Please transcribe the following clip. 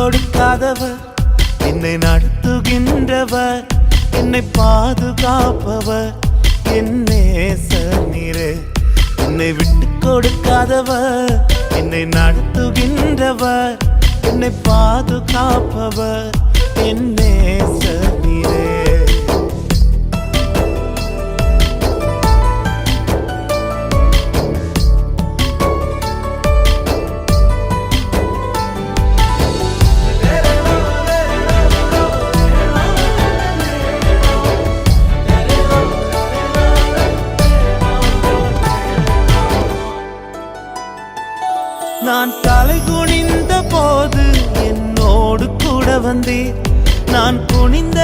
கொடுக்காதவர், என்னை நடத்துகின்றவர், என்னை பாதுகாப்பவர், என் நேசர் நீரே. என்னை விட்டு கொடுக்காதவர், என்னை நடத்துகின்றவர், என்னை பாதுகாப்பவர், என் நேசர் நீரே. நான் தலை குனிந்த போது என்னோடு கூட வந்தீர். நான் குனிந்த